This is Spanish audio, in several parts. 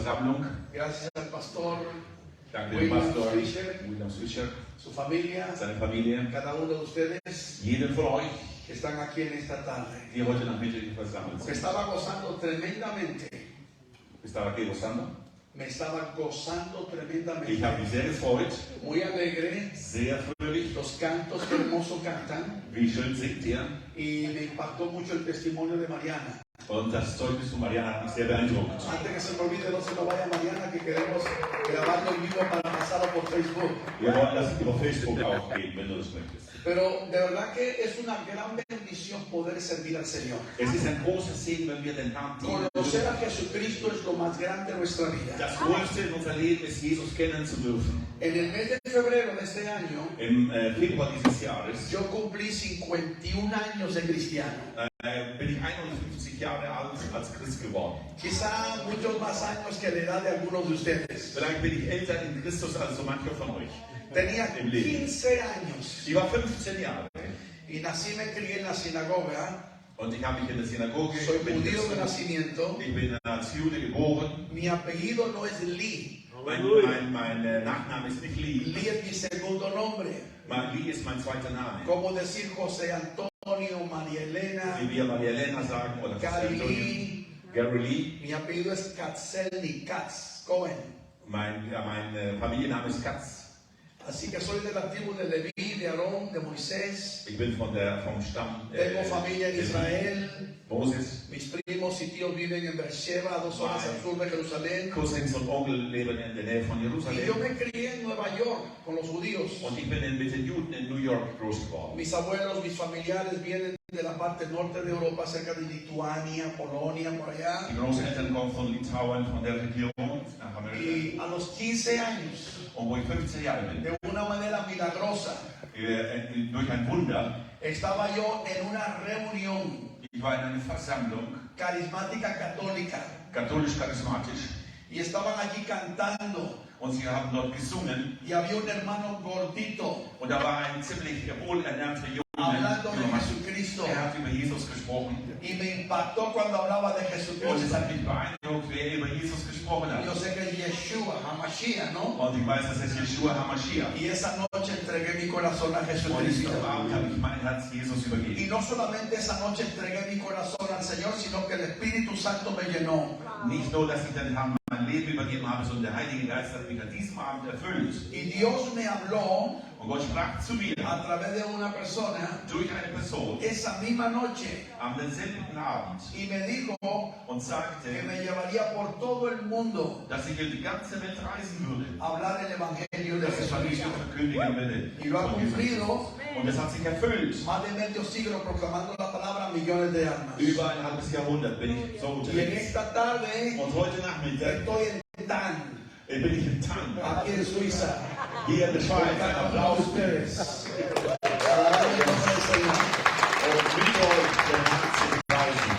Versammlung. Gracias al pastor Danke dem Pastor William Fischer, su familia, seine Familie, cada uno de ustedes jeden von euch, que están aquí en esta tarde. die heute Nachmittag hier versammelt Porque sind. estaba gozando tremendamente. Estaba aquí gozando. Me estaba gozando Ich habe tremendamente. mich sehr gefreut, Muy alegre. sehr fröhlich. Los cantos que hermoso cantan. Wie schön singt ihr. Y me impactó mucho el testimonio de Mariana. Und das Zeugnis von Mariana hat mich sehr beeindruckt. Antes que se me olvide, no se nos vaya Mariana, que queremos grabarlo en vivo para pasarlo por Facebook. Wir wollen das über Facebook auch geben, wenn du das möchtest. Pero de verdad que es una gran bendición poder servir al Señor. Es ist ein großer Segen, wenn wir den Herrn dienen. Conocer a Jesucristo es lo más grande de nuestra vida. Das Größte in unser Leben ist, Jesus kennen zu dürfen. En el mes de febrero de este año, Im Februar dieses Jahres yo cumplí 51 años de cristiano. bin ich 51 Jahre alt als Christ geworden. Quizá muchos más años que la edad de algunos de ustedes. Vielleicht bin ich älter in Christus als so mancher von euch. Tenía 15 años Ich war 15 Jahre y nací, me crié en la sinagoga. und ich habe mich in der Synagoge Soy judío de nacimiento. Ich bin als Jude geboren. Mi apellido no es Lee. Mein Nachname ist nicht Lee. Lee es mi segundo nombre. Lee ist mein zweiter Name. Como decir José Antonio, María Elena, Wie wir Maria Elena sagen oder Gary Lee. Gary Lee. Mi apellido es Katzelny, Katz, Cohen. Mein Familienname ist Katz. Así que soy de la tribu de Leví, de Aarón, de Moisés. Ich bin vom Stamm Tengo familia en Israel. Moses. Mis primos y tíos viven en Beersheba, 2 horas al sur de Jerusalén. Cousins und Onkel leben in der Nähe von Y Jerusalem. yo me crié en Nueva York con los judíos. Und ich bin mit den Juden in New York groß geworden. Mis abuelos, mis familiares vienen de la parte norte de Europa, cerca de Lituania, Polonia, por allá. Die Großeltern kommen von Litauen, von der Region nach Amerika. Y a los 15 años, Und wo ich 15 Jahre bin, de una manera milagrosa, durch ein Wunder, estaba yo en una reunión ich war in einer Versammlung, carismática católica. katholisch-charismatisch, Y estaban allí cantando. und sie haben dort gesungen. Y había un hermano gordito Und da war ein ziemlich wohlernährter Junge. hablando de Jesucristo. Hat über Jesus gesprochen. Y me impactó cuando hablaba de Und es Jesucristo. hat mich beeindruckt, wer über Jesus gesprochen hat. Yo sé que es Yeshua, Hamashiach, ¿no? Und ich weiß, das ist Yeshua HaMashiach. Y esa noche entregué mi corazón a Und Jesucristo. diesen Abend habe ich mein Herz Jesus Y übergeben. no solamente esa noche entregué mi corazón al Señor, sino que el Espíritu Santo me llenó. Nicht nur, dass ich den Herrn mein Leben übergeben habe, sondern der Heilige Geist hat mich an diesem Abend erfüllt. Y Dios me habló Und Gott sprach zu mir a través de una persona durch eine Person esa misma noche am denselben Abend y me dijo und sagte, que me llevaría por todo el mundo dass ich in die ganze Welt reisen würde, a hablar el Evangelio de dass ich Evangelium Jesucristo. verkündigen werde. Y lo ha Von Jesus. cumplido. Und es hat sich erfüllt. Más de medio siglo proclamando la palabra a millones de almas. Über ein halbes Jahrhundert bin ich so Y en unterwegs. esta tarde Und heute Nachmittag estoy en Tan, bin ich in Tann, aquí en Suiza. hier in der Schweiz. Ein Para Applaus für ustedes. Alabar el nombre del Señor. und mit euch den Herzen preisen.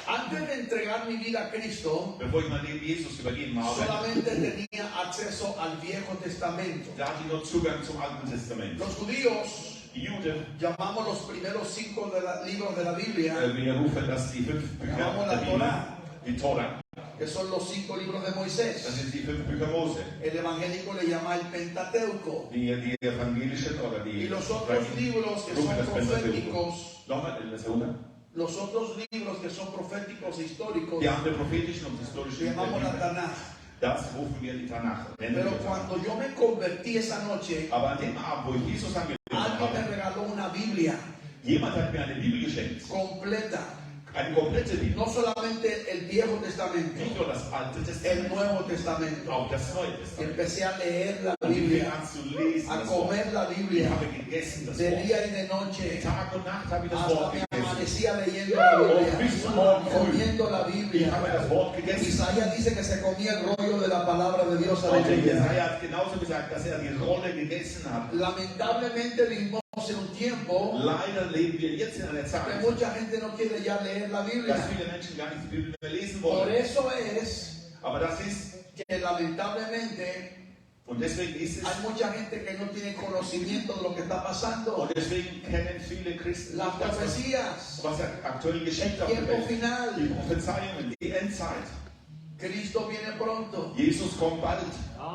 Antes de entregar mi vida a Cristo, Bevor ich mein Leben Jesus übergeben habe, solamente tenía acceso al Viejo Testamento. da hatte ich nur Zugang zum Alten Testament. Los judíos Die Juden, llamamos los primeros 5 libros de la Biblia, wir rufen das die 5 Bücher der Bibel, die Torah. que son los 5 libros de Moisés. Das sind die 5 Bücher Mose. El evangélico le llama el Pentateuco. Die evangelischen oder die Y los otros libros que son proféticos, Nochmal, das Wunder. los otros libros que son proféticos e históricos, Die haben wir prophetischen und historischen le llamamos la Bibel. Tanaj. Das rufen wir die Tanach. Nennen Pero wir das. cuando yo me convertí esa noche, Aber an dem Abend, wo ich Jesus angenommen alguien me habe, regaló una Biblia jemand hat mir eine Bibel geschenkt. completa. Eine komplette Bibel. No solamente el Viejo Testamento, Nicht nur das Alte el Testament, Nuevo Testamento. auch das Neue Y Testament. empecé a leer la Und ich fing Biblia, an zu lesen, a das Wort. comer la Ich Biblia, habe gegessen das de Wort. día y de noche. Tag und Nacht habe ich das Hasta Wort me gegessen. amanecía leyendo la Biblia, Bis zum Morgen früh. comiendo la Ich Biblia. habe das Wort gegessen. Isaías dice que se comía el rollo de la palabra de Dios a la Und der Biblia. Jesaja hat genauso gesagt, dass er die Rolle gegessen hat. Lamentablemente vivimos en un tiempo Leider leben wir jetzt in einer que Zeit, mucha gente no quiere ya leer la dass Biblia. viele Menschen gar nicht die Bibel mehr lesen Por wollen. eso es Aber das ist, que lamentablemente und deswegen ist es, hay mucha gente que no tiene conocimiento de lo que está pasando. und deswegen kennen viele Christen Las nicht das, profecías, was aktuell geschieht el auf der tiempo Welt. Die final. Prophezeiungen, die Endzeit. Cristo viene pronto, Jesus kommt bald.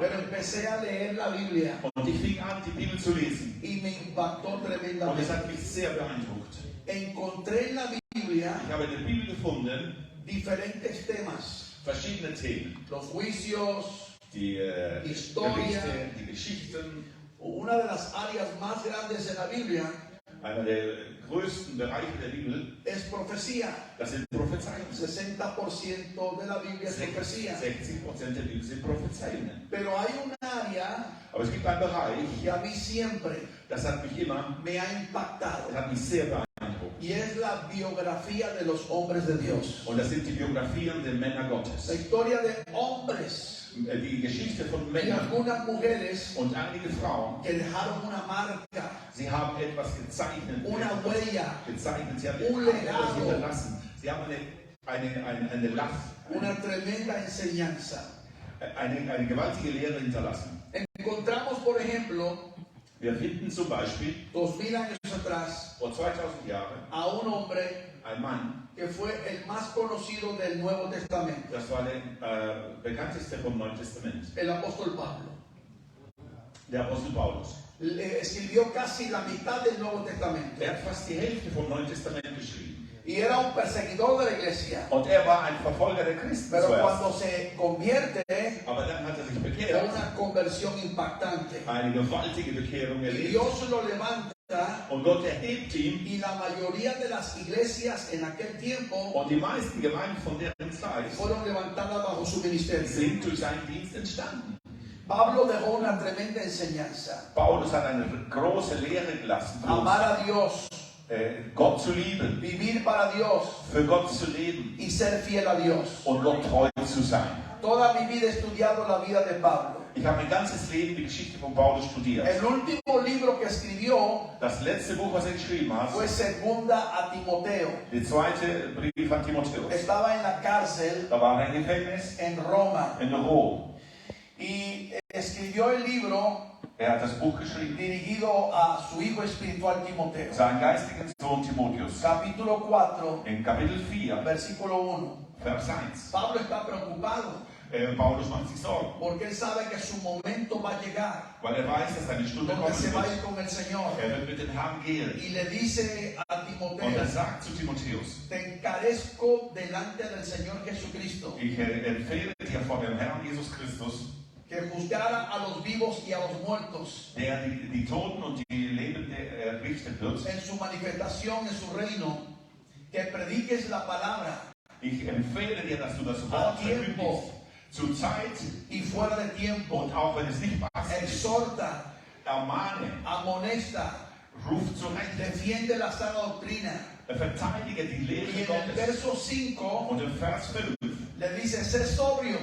pero empecé a leer la Biblia Und ich fing an, die Bibel zu lesen. y me impactó Und es tremendamente. hat mich sehr beeindruckt. Encontré en la Biblia Ich habe in der Bibel gefunden, diferentes temas, verschiedene Themen. los juicios. Die Historia. Gerichte, die Geschichten. Una de las áreas más grandes en la Biblia Einer der größten Bereiche der Bibel, es profecía. das sind Prophezeiungen. 60% de la Biblia es profecía. 60% der Bibel sind Prophezeiungen. Pero hay un área Aber es gibt einen Bereich, que a mí siempre das hat mich immer, me ha impactado das hat mich sehr beeindruckt. y es la biografía de los hombres de Dios. Und das sind die Biografien der Männer Gottes. La historia de hombres Die Geschichte von y Männern algunas mujeres und einige Frauen. que dejaron una marca, Sie haben etwas gezeichnet, una huella, gezeichnet. Sie haben Un etwas legado. hinterlassen. Sie haben eine Last, una tremenda enseñanza. eine gewaltige Lehre hinterlassen. Encontramos, por ejemplo, Wir finden zum Beispiel 2000 años atrás, vor 2000 Jahren a un hombre ein Mann, que fue el más conocido del Nuevo Testamento, das war der bekannteste vom Neuen Testament, el apóstol Pablo. der Apostel Paulus. Escribió casi la mitad del Nuevo Testamento Er hat fast die Hälfte vom Neuen Testament geschrieben. y era un perseguidor de la iglesia. Und er war ein Verfolger der Christen Pero zuerst. cuando se convierte, Aber dann hat er sich fue bekehrt, una conversión impactante. eine gewaltige Bekehrung Y erlebt. Dios lo levanta Und Gott erhebt ihn. y la mayoría de las iglesias en aquel tiempo Und die meisten Gemeinden von deren Zeit fueron levantadas bajo su ministerio. sind durch seinen Dienst entstanden. Pablo dejó una tremenda enseñanza. Paulus hat eine große Lehre gelassen, für uns, Amar a Dios, Gott zu lieben, vivir para Dios für Gott zu leben y ser fiel a Dios. und Gott treu zu sein. Toda mi vida he estudiado la vida de Pablo. Ich habe mein ganzes Leben die Geschichte von Paulus studiert. El último libro que escribió Das letzte Buch, was er geschrieben hat, fue Segunda a Timoteo. der zweite Brief an Timotheus. Estaba en la cárcel Da war er im Gefängnis en Roma in Rom. y escribió el libro Er hat das Buch geschrieben, dirigido a su hijo espiritual Timoteo. seinen geistigen Sohn Timotheus. Capítulo 4, In Kapitel 4, versículo 1. Vers 1. Pablo está preocupado Paulus macht sich Sorgen, porque él sabe que su momento va a llegar, weil er weiß, dass seine Stunde donde kommen se va a wird. ir con el Señor. Er wird mit den Herrn gehen. Y le dice a Und Timoteo, er sagt zu Timotheus, te encarezco delante del Señor Jesucristo, ich empfehle dir vor dem Herrn Jesus Christus, que juzgara a los vivos y a los muertos der die Toten und die Lebenden richten wird. en su manifestación en su reino, que prediques la palabra Ich empfehle dir, dass du das a Wort tiempo verkündigst, zur Zeit y fuera de tiempo, und auch wenn es nicht passt, exhorta, ermahne, amonesta, ruf zurecht, defiende la sana doctrina. verteidige die Y Lehre en el Gottes. verso 5 Und im Vers 5, le dice, sé sobrio,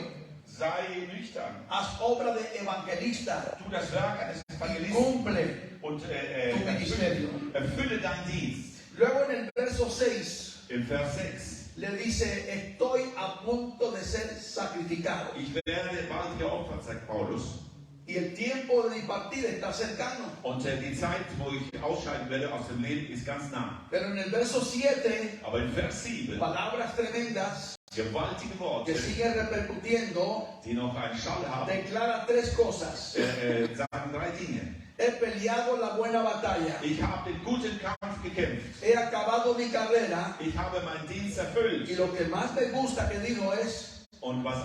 sei nüchtern, haz obra de evangelista tu das Werk eines y Evangelisten cumple und tu ministerio. erfülle deinen Dienst. Luego en el verso 6 Im Vers 6, le dice, estoy a punto de ser sacrificado ich werde bald geopfert, sagt Paulus. y el tiempo de mi partida está cercano. Und die Zeit, wo ich ausscheiden werde aus dem Leben, ist ganz nah. Pero en el verso 7, Aber in Vers 7, palabras tremendas gewaltige que Worte, siguen repercutiendo, die noch einen Schall haben, declara tres cosas. sagen drei Dinge. He peleado la buena batalla, Ich habe den guten Kampf gekämpft. he acabado mi carrera Ich habe meinen Dienst y erfüllt. lo que más me gusta que dijo es, Und was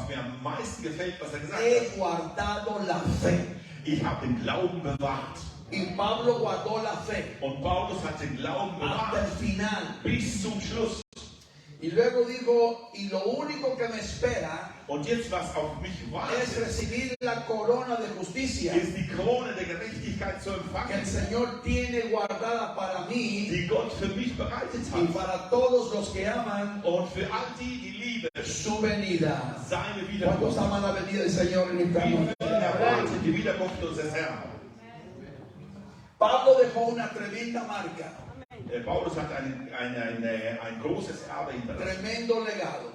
mir am meisten gefällt, was er gesagt he hat, guardado la fe. ich habe den Glauben bewahrt. Y Pablo guardó la fe Und Paulus hat den Glauben hasta el bewahrt final. bis zum Schluss. Y luego dijo, y lo único que me espera Und jetzt, was auf mich es wartet, recibir la corona de justicia ist die Krone der Gerechtigkeit zu que el empfangen, Señor tiene guardada para mí die Gott für mich bereitet y hat. para todos los que aman Und für all die, die lieben, su venida. seine ¿Cuántos Wiederkunft. aman la venida del Señor en esta Wie noche? viele erwarten die Wiederkunft unseres Herrn? Pablo dejó una tremenda marca, Paulus hat ein großes Erbe hinterlassen. tremendo legado.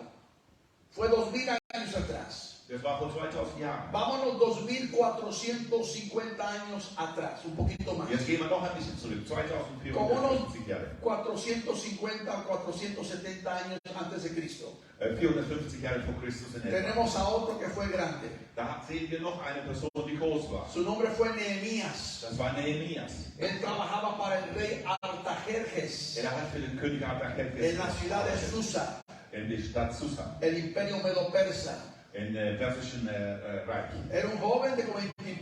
Fue 2000 años atrás. Das war vor 2000 Jahren. Vámonos 2450 años atrás, un poquito más. Jetzt gehen wir noch ein bisschen zurück, Como unos 2450 Jahre. 450 o 470 años antes de Cristo. 450 Jahre vor Christus in etwa. Tenemos a otro que fue grande. Da sehen wir noch eine Person, die groß war. Su nombre fue Nehemías. Das war Nehemias. Él trabajaba para el rey Artajerjes Hat für den König en Artaxerxes la ciudad de Susa, in die Stadt Susa, el imperio medo-persa. im persischen Reich. Era un joven de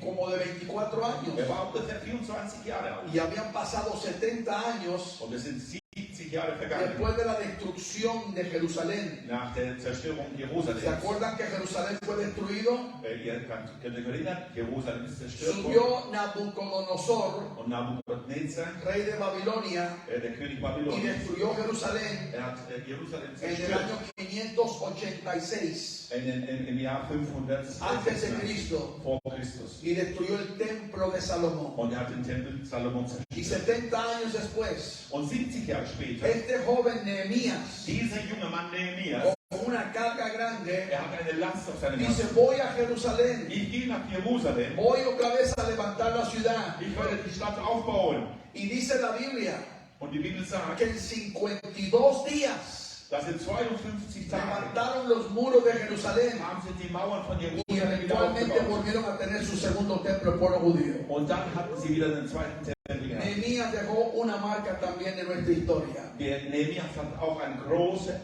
como de 24 años. War ungefähr 24 Jahre alt. Y habían pasado 70 años Und es sind 70 Jahre vergangen después de la destrucción de Jerusalén. nach der Zerstörung ¿Se Jerusalems. acuerdan que Jerusalén fue destruido? Ihr könnt euch erinnern, Jerusalem ist zerstört worden. Subió Nabucodonosor, Und Nabukadnezar, rey de Babilonia, der König y Babylon, destruyó Jerusalén hat Jerusalem en el zerstört. año 586 Im Jahr 500 antes de Cristo vor Christus. y destruyó el templo de Salomón. Und den Tempel Salomon Y zerstört. 70 años después, Und 70 Jahre später, este joven Nehemías, dieser junge Mann Nehemias, con una carga grande, hat eine Last auf seinem dice: Herzen. voy a Jerusalén, Ich gehe nach Jerusalem. voy otra vez a levantar la ciudad. Ich werde die Stadt aufbauen. Y dice la Biblia Und die Bibel sagt, que en 52 días dass in 52 Tagen levantaron los muros de Jerusalén haben sie die Mauern von y Jerusalem wieder eventualmente aufgebaut. volvieron a tener su segundo templo, el pueblo judío. Und dann hatten sie wieder einen zweiten Tempel gehabt. Nehemías dejó una marca también en nuestra historia. Der Nehemias hat auch ein großes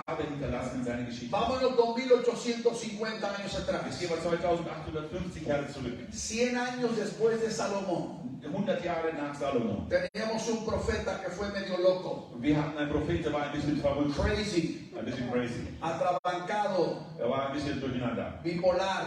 Erbe hinterlassen in seiner Geschichte. Vámonos 2850 años Jetzt atrás, gehen wir 2850 Jahre zurück. 100 años después de Salomón. 100 Jahre nach Salomon. Teníamos un profeta que fue medio loco, Wir hatten einen Prophet, der war ein bisschen verrückt, crazy, ein bisschen crazy. atrabancado, War ein bisschen durcheinander, bipolar,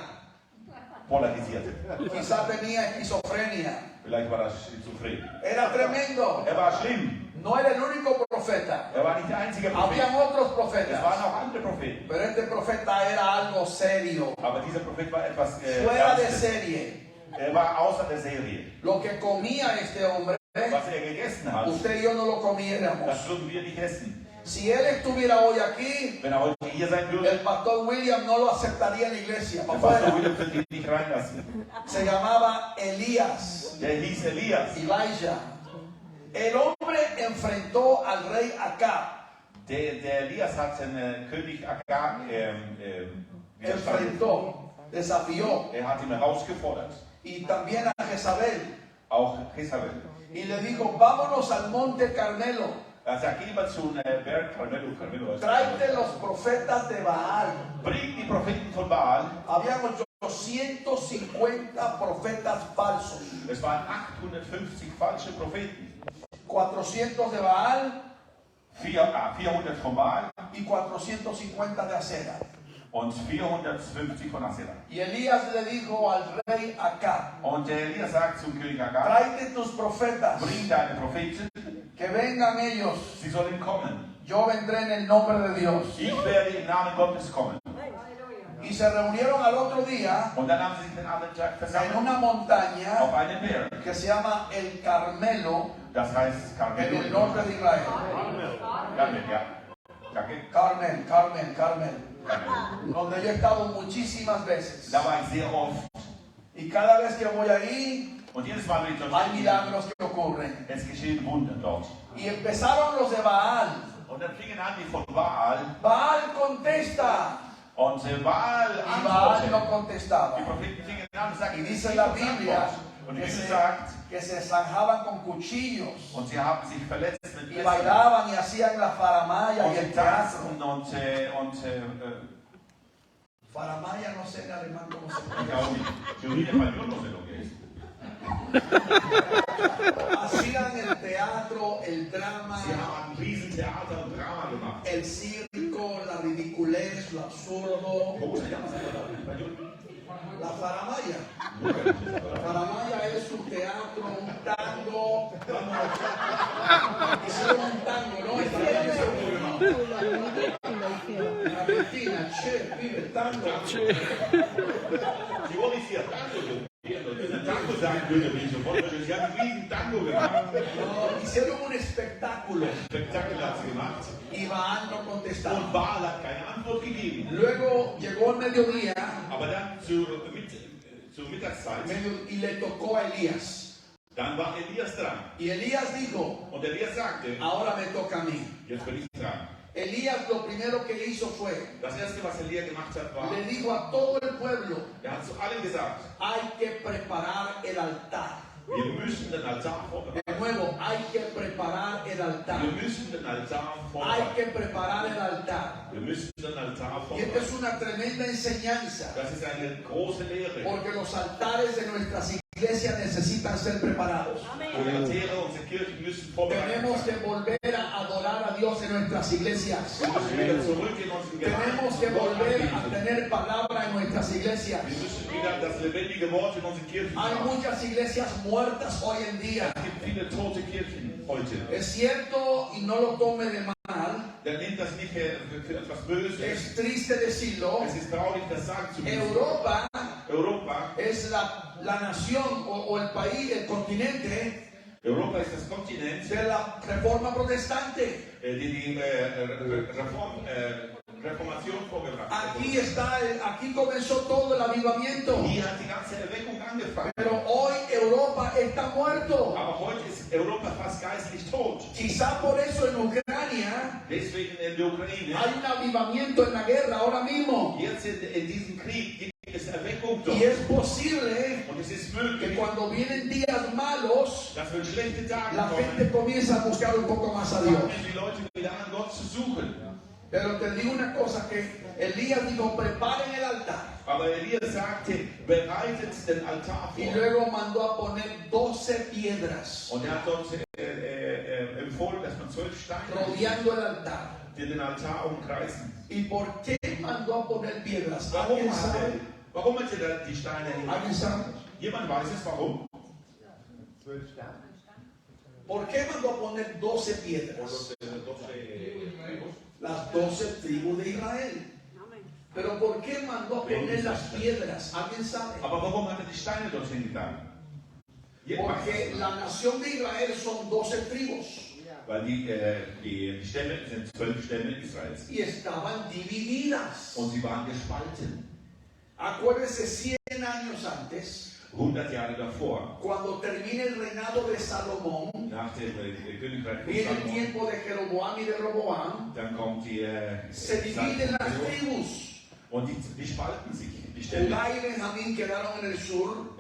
polarisiert. quizá tenía esquizofrenia. Vielleicht war er schizophren. Era tremendo. War schlimm. No era el único profeta. War nicht der einzige Prophet. Habían otros Es profetas. waren auch andere Propheten. Pero este profeta era algo serio, Aber dieser Prophet war etwas fuera de Ernstes. serie. War außer der Serie. Lo que comía este hombre, Was gegessen hat, usted y yo no lo comiéramos. das würden wir nicht essen. Si él estuviera hoy aquí, Wenn er heute hier sein würde, el pastor William no lo aceptaría en la iglesia. der Para Pastor afuera. William könnte ihn nicht reinlassen. Se llamaba Elías, Der hieß Elias. Elijah. El hombre enfrentó al rey Acab. Der Elias hat den König Agag widerstanden. Enfrentó, desafió. Hat ihn herausgefordert. Y también a Jezabel. Auch Jezabel. Y le dijo: vámonos al monte Carmelo. Er sagt, geh mal zu Berg Carmelo. Tráete los profetas de Baal. Bring die Propheten von Baal. Habían 850 profetas falsos. Es waren 850 falsche Propheten. 400 de Baal 400 von Baal y 450 de Acera. und 450 von Asera. Y Elías le dijo al rey Acab: Und der Elias sagt zum König Agag, tráete tus profetas, bring deine Propheten, que vengan ellos. sie sollen kommen. Yo vendré en el nombre de Dios. Ich werde im Namen Gottes kommen. Y se reunieron al otro día Und dann haben sie sich den anderen Tag en versammelt una montaña auf einem Berg. que se llama el Carmelo, Das heißt en el Carmelo. norte de Israel. Carmel, ja. Danke. Carmel, Carmel, Carmel. Carmel. Donde yo he estado muchísimas veces. Da war ich sehr oft. Y cada vez que voy ahí, Und jedes Mal, wenn ich dort hay bin, milagros que ocurren. es geschehen Wunder dort. Y empezaron los de Baal. Und dann fingen an die von Baal. Baal contesta. Und Baal Y Baal no antwortete. contestaba. Die Propheten fingen an und sagten, Y dice la Biblia Und die que Bibel se, sagt, que se zanjaban con cuchillos und sie haben sich verletzt mit y Messer. bailaban y hacían la faramaya Und y sie el teatro. tanzten Faramaya no sé en alemán cómo se ich pronuncia. auch nicht. Yo ni español no sé lo que es. Hacían el teatro, el drama, Sie haben ein Riesentheater und Drama gemacht. el circo, la ridiculez, lo absurdo. ¿Cómo se llama esa palabra en español? La faramaya. Nunca he dicho esa La palabra. faramaya es un teatro, un tango. Hicieron un tango, ¿no? En Argentina, che, vive tango. Sie wollen nicht hier Tango gehen. Wenn Tango sagen würde, bin ich sofort, weil sie haben einen riesen Tango gemacht. No, hicieron un espectáculo Spektakel hat sie gemacht. y Baal no contestaba. Und Baal hat keine Antwort Antwort gegeben. Luego llegó el mediodía Aber dann zur Mittagszeit, y le tocó a Elías. dann war Elias dran. Y Elías dijo, Und Elias sagte, ahora me toca a mí. jetzt bin ich dran. Elías lo primero que hizo fue, Das erste, was Elia gemacht hat, war, le dijo a todo el pueblo, er hat zu allen gesagt, hay que preparar el altar. wir müssen den Altar De vorbereiten. nuevo, hay que preparar el altar. Wir müssen den Altar Hay vorbereiten. que preparar el altar. Wir müssen den Altar Y esta es vorbereiten. una tremenda enseñanza, Das ist eine große Lehre. porque los altares de nuestras iglesias necesitan ser preparados. Und die Altäre unserer Kirchen müssen vorbereitet Tenemos que sein. volver a adorar a Dios en nuestras iglesias. Wir müssen wieder zurück in unseren Tenemos que Gott volver a anbeten. tener palabra en nuestras iglesias. Wir müssen wieder das lebendige Wort in unsere Kirchen Hay haben. muchas iglesias muertas hoy en día. Es gibt viele tote Kirchen heute. Es cierto y no lo tome de mal. Der nimmt das nicht für etwas Böses. Es triste decirlo. Es ist traurig, das sagen zu müssen. Europa Europa es la nación o el país, el continente Europa ist das Kontinent, de la reforma protestante. die Reformation vorgebracht hat. Aquí comenzó todo el avivamiento. Hier hat die ganze Erweckung angefangen. Pero hoy Europa está muerto. Aber heute ist Europa fast geistlich tot. Quizá por eso en Ucrania Deswegen in der Ukraine, hay un avivamiento en la guerra ahora mismo. jetzt in diesem Krieg gibt es Erweckung Y dort. es posible Und es ist que möglich, cuando vienen días malos, dass wenn schlechte Tage la kommen, gente comienza a buscar un poco más a Dios. fangen die Leute wieder an, Gott zu suchen. Pero te digo una cosa, que Elías dijo, preparen el altar. Aber Elias sagte, bereitet den Altar Y vor. luego mandó a poner 12 piedras Und er hat dort empfohlen, dass man 12 Steine rodeando el altar. die den Altar umkreisen. ¿Y por qué mandó a poner piedras? Warum ¿Alguien hat sabe? er die Steine ¿Alguien hingelegt? sabe? Jemand weiß es warum? ¿Por qué mandó a poner 12 piedras? Las 12 tribus de Israel. Pero ¿por qué mandó a poner las piedras? ¿Alguien sabe? Aber warum hat er die Steine dort hingetan? Porque la nación de Israel son 12 tribus Weil die Stämme sind 12 Stämme Israels. y estaban divididas. Und sie waren gespalten. Acuérdese 100 años antes, 100 Jahre davor, cuando termine el reinado de Salomón, nach dem Königreich von viene el Salomo, tiempo de Jeroboam y de Roboam, dann kommt die se dividen las tribus. und die spalten sich. Die Stämme, Judá y Benjamín quedaron en el sur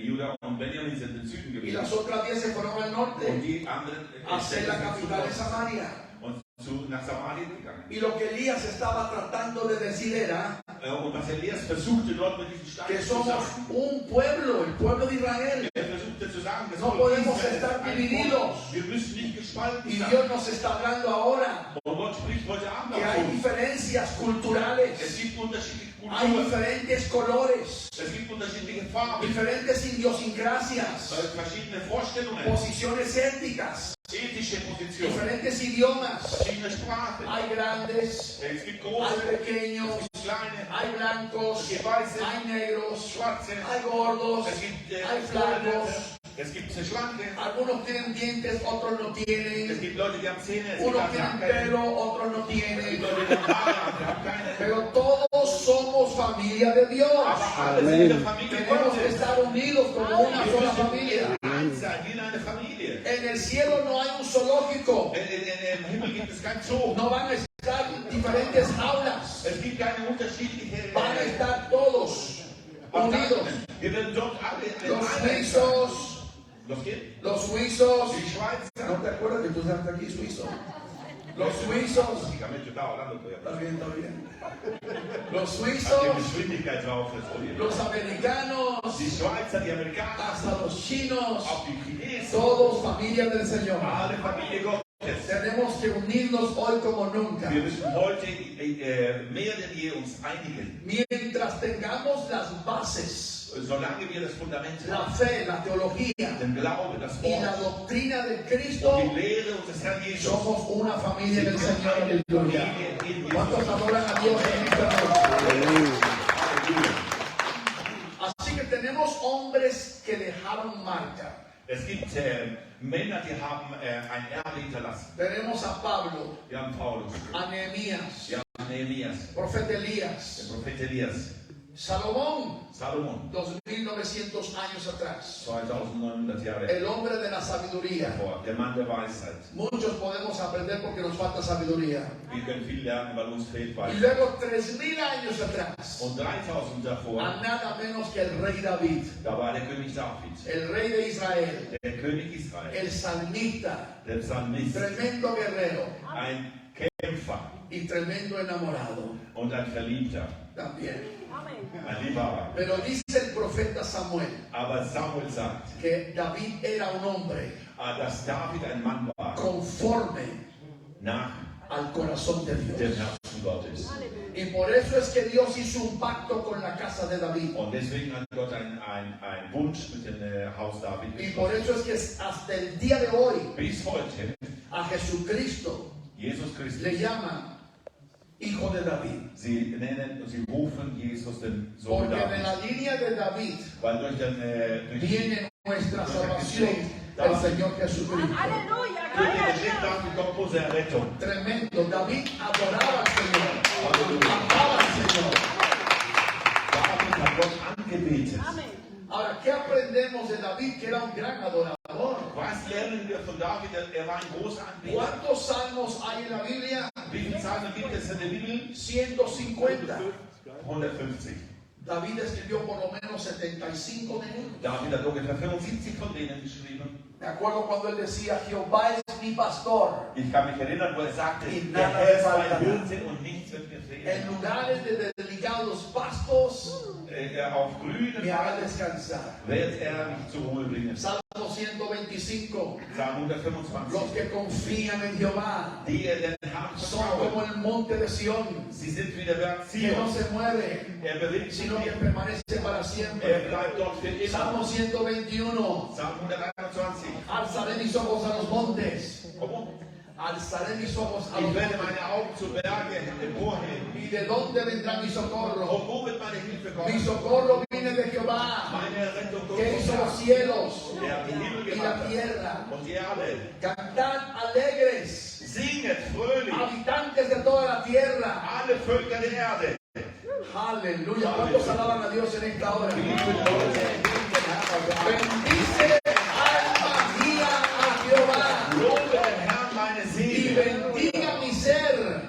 Juda und Benjamin sind im Süden y gewesen. las otras 10 se fueron al Und norte die anderen a hacer la sind capital de zu Samaria. und nach Samarien gegangen. Y lo que Elías estaba tratando de decir era Und was Elias versuchte dort mit diesen que Steinen zu somos sagen, un pueblo, el pueblo de Israel. versuchte zu sagen, das No Volk podemos Israel estar ist ein divididos. Volk. Wir müssen nicht gespalten Y sein. Dios nos está hablando ahora Und Gott spricht heute Abend que auf hay uns. diferencias Es culturales, gibt unterschiedliche hay Kulturen, diferentes colores, es gibt unterschiedliche Farben, diferentes idiosincrasias, verschiedene Vorstellungen, posiciones étnicas, ethische Positionen, diferentes idiomas. verschiedene Sprachen. Hay grandes, Es gibt hay große, pequeños, es gibt kleine, hay blancos, hay negros, schwarze, hay gordos, es gibt hay flacos. es gibt schlanke, Algunos tienen dientes, otros no es tienen. gibt Leute, die haben Zähne, es gibt Unos andere, die tienen haben keine, pelo, otros no es gibt tienen. Leute, die haben Haare, andere haben keine. Pero todos somos familia de Dios. Aber alle sind in der Familie Tenemos que Gottes. estar unidos como una Wir sola müssen familia. eins sein, wie in einer Familie. En el cielo no hay un zoológico. Im Himmel gibt es kein Zoo. No van a estar diferentes jaulas. Es gibt keine unterschiedlichen Van a estar todos unidos. Wir werden dort alle in Los einer sein. suizos, Los geht? los suizos. Die Schweizer. ¿No te acuerdas que tú estás aquí suizo? Los suizos. Praticamente estava hablando con Está bien, está bien. Los Die suizos, Geschwindigkeit drauf ist. los americanos, Die Schweizer, die Amerikaner, hasta los chinos, auch die Chinesen, todos familia del Señor. alle Familie Gottes. Tenemos que unirnos hoy como nunca. Wir müssen heute mehr denn je uns einigen. Mientras tengamos las bases, Solange wir das Fundament la haben, fe, la teología den Glauben, das y la Wort doctrina de und Cristo, die Lehre unseres Herrn Jesus. somos una familia del Señor. Aleluya. ¿Cuántos adoran a Dios en esta noche? Así que tenemos hombres que dejaron marca. Es gibt Männer, die haben ein Erbe hinterlassen. Tenemos a Pablo, Wir haben Paulus, a Nehemías, wir haben Nehemias, profeta der Elías, Prophet Elias, Salomón, Salomon, 2900 años atrás, 2900 Jahre el hombre de la sabiduría. vor, der Mann der Weisheit. Muchos podemos aprender porque nos falta sabiduría. Wir können viel lernen, weil uns fehlt Y Weisheit. luego 3000 años atrás, Und 3000 davor, a nada menos que el rey David, da war der König David, el rey de Israel, der König Israel, el salmista, der Psalmist, tremendo guerrero ein Kämpfer y tremendo enamorado und ein Verliebter, también. ein Liebhaber. Pero dice el profeta Samuel Aber Samuel sagt, que David era un hombre dass David ein Mann war, conforme nach al corazón de dem Dios. Herzen Gottes. Y por eso es que Dios hizo un pacto con la casa de David. Und deswegen hat Gott einen Wunsch mit dem Haus David Y por geschlossen. eso es que hasta el día de hoy Bis heute, a Jesucristo Jesus Christus, le llaman hijo de David. sie rufen Jesus den Sohn Porque de David. la línea de David Weil durch viene nuestra salvación, el Señor Jesucristo. durch den Geschlecht David kommt unsere Errettung. Tremendo. David adoraba al Señor. Amaba al Señor. David hat Gott angebetet. Ahora, ¿qué aprendemos de David? Que era un gran adorador. Was lernen wir von David? Er war ein großer Anbeter. ¿Cuántos salmos hay en la Biblia? Wie viele Psalmen gibt es in der Bibel? 150. 150. David escribió por lo menos 75 de ellos. David hat ungefähr 75 von denen geschrieben. Me acuerdo cuando él decía, Jehová es mi pastor. Ich kann mich erinnern, wo er sagte, Y der nada Herr ist me mein faltará. Hirte und nichts wird mir En fehlen. lugares de delicados pastos Auf grünen me hará Weiden descansar. wird er mich zur Ruhe bringen. Salmo 125. Psalm Los 125. que confían en Jehová Die den Herrn son como vertrauen. el monte de Sión, Sie sind wie der Berg que no Zion. se mueve, Er bewegt sich sino que nicht. permanece para Er siempre. bleibt dort für immer. Salmo 121. Psalm 121. Alzaré mis ojos a los montes. ¿Cómo? Alzaré mis ojos a los Ich werde montes. meine Augen zu Berge emporheben. ¿Y de dónde vendrá mi socorro? Und wo wird meine Hilfe Mi kommen? socorro viene de Jehová, Meine Rettung kommt que vom hizo los Herrn, cielos der die Himmel y la gemacht hat tierra. und die Erde. Cantad alegres, Singet fröhlich, habitantes de toda la tierra. alle Völker der Erde. Aleluya. ¿Cuántos alaban a Dios en esta hora? Bendice alma mía a Jehová Lobe den Herrn meine y Seele bendiga mi ser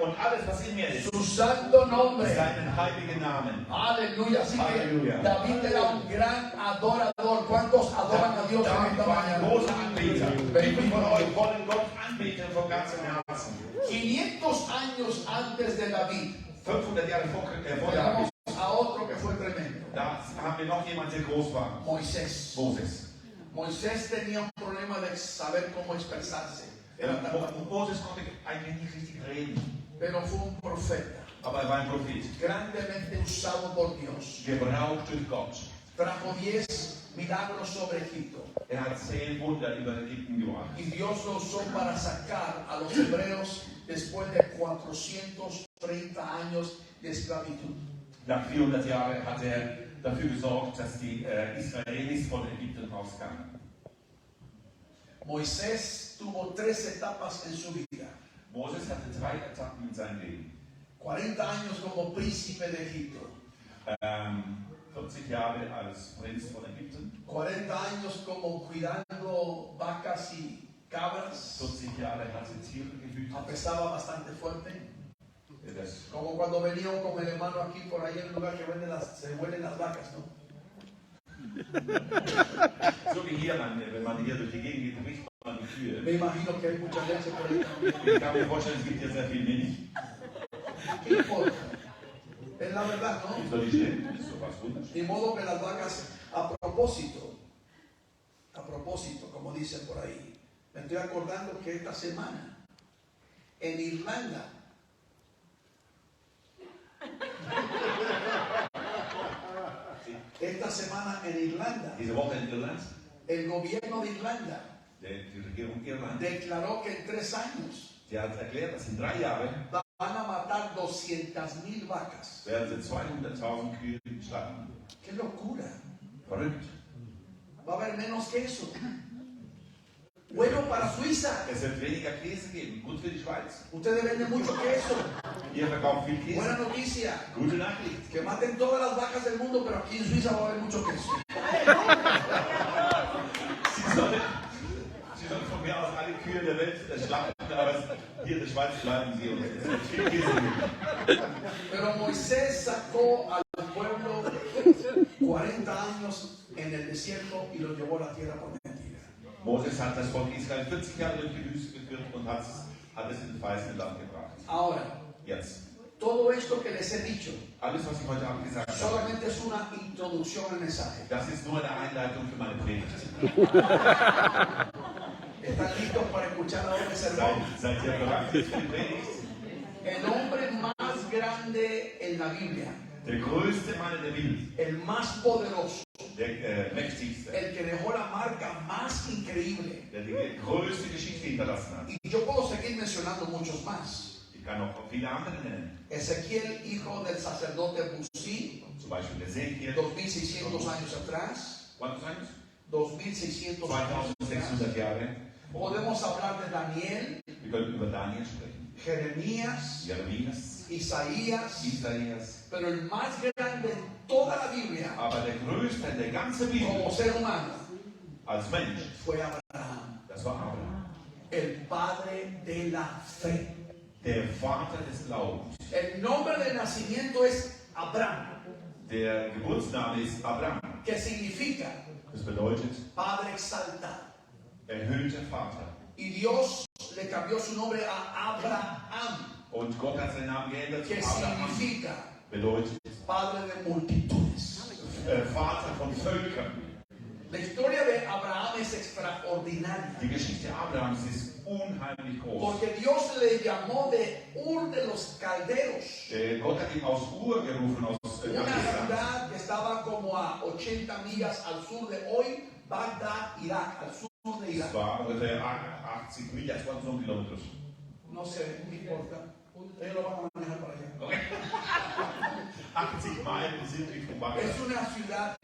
und alles, was in mir ist, su santo nombre. seinen heiligen Namen. Aleluya. Así que Aleluya. David era un gran adorador. ¿Cuántos adoran a Dios en David esta war ein mañana? großer Anbeter. Wie viele von euch wollen Gott anbeten von ganzem Herzen? 500 años antes de David 500 Jahre vor tenemos David. a otro que fue tremendo. Da haben wir noch jemanden, der groß war. Moisés. Moses. Moisés tenía un problema de saber cómo expresarse. Era tan bueno, Moses konnte eigentlich nicht richtig reden, pero fue un profeta aber er war ein Prophet. grandemente usado por Dios. Gebraucht durch Gott. Trajo 10 milagros sobre Egipto Er hat 10 Wunder über Ägypten gemacht. y Dios lo usó para sacar a los hebreos después de 430 años de esclavitud. Nach 400 Jahren hat er dafür gesorgt, dass die Israelis von Ägypten rauskamen. Moisés tuvo 3 etapas en su vida. Moses hatte 3 Etappen in seinem Leben. 40 años como príncipe de Egipto. 40 Jahre als Prinz von Ägypten, 40 años como cuidando vacas y cabras. 40 Jahre hat er Tiere gehütet. Apestaba bastante fuerte. Das, Como cuando veníamos con el hermano aquí por ahí en el lugar que se huelen las vacas, ¿no? so wie hier, wenn man hier durch die Gegend geht, riecht man die Kühe. Me imagino que hay mucha leche por ahí también. Ich kann mir vorstellen, es gibt hier sehr viel Milch. ¿Qué importa? Es la verdad, ¿no? Ist doch nicht schlimm, das ist doch was Wunderschönes. De modo que las vacas, a propósito, como dicen por ahí, me estoy acordando que esta semana en Irlanda Diese Woche in Irland, el gobierno de Irlanda die Regierung Irland, declaró que en 3 años die hat erklärt, dass in 3 Jahren van a matar 200,000 vacas. werden sie 200.000 Kühe schlachten. ¡Qué locura! Verrückt. Va a haber menos queso. Bueno para Suiza. Es wird weniger Käse geben. Gut für die Schweiz. Ustedes venden mucho queso. Ihr verkauft viel Käse. Buena noticia. Gute Nachricht. Que maten todas las vacas del mundo, pero aquí en Suiza va a haber mucho queso. Sie sollen von mir aus alle Kühe der Welt schlachten, aber hier in der Schweiz bleiben sie und es wird viel Käse geben. Pero Moisés sacó al pueblo 40 años en el desierto y lo llevó a la tierra prometida. Moses hat das Volk Israel 40 Jahre durch die Wüste geführt und hat es in das verheißene Land gebracht. Ahora, Jetzt. todo esto que les he dicho Alles, was ich heute Abend gesagt habe, solamente es una introducción al mensaje. das ist nur eine Einleitung für meine Predigt. ¿Están listos para escuchar ahora el sermón? Seid ihr bereit für die Predigt? El hombre más grande en la Biblia, Der größte Mann in der Bibel, el más poderoso, der mächtigste, el que dejó la marca más increíble. der die größte Geschichte hinterlassen hat. Y yo puedo seguir mencionando muchos más. Ich kann noch viele andere nennen. Ezequiel, hijo del sacerdote Busí, Zum Beispiel Ezekiel. 2600 años atrás. ¿Cuántos años? 2600 años atrás. 2600 Jahre. Podemos hablar de Daniel, Wir können über Daniel sprechen. Jeremías, Jeremias, Isaías, Isaías. pero el más grande en toda la Biblia Aber der größte in der ganzen Bibel como ser humano als Mensch, fue Abraham, das war Abraham. el padre de la fe. Der Vater des Glaubens. El nombre de nacimiento es Abraham, Der Geburtsname ist Abraham. que significa Das bedeutet padre exaltado. erhöhter Vater. Y Dios le cambió su nombre a Abraham, Und Gott hat seinen Namen geändert zu que Abraham. significa Bedeutet padre de multitudes. Vater von Völkern. La historia de Abraham es extraordinaria, Die Geschichte Abrahams ist unheimlich groß. porque Dios le llamó de Ur de los Calderos, Gott hat ihn aus Ur gerufen, aus una Kaldäa. ciudad que estaba como a 80 millas al sur de hoy, Bagdad, Irak, al sur de Das Irak. war ungefähr 80 Millas, 20 Kilometer. No sé, no importa. Ellos lo van a manejar para allá. 80 Meilen südlich von Bagdad. Es una ciudad,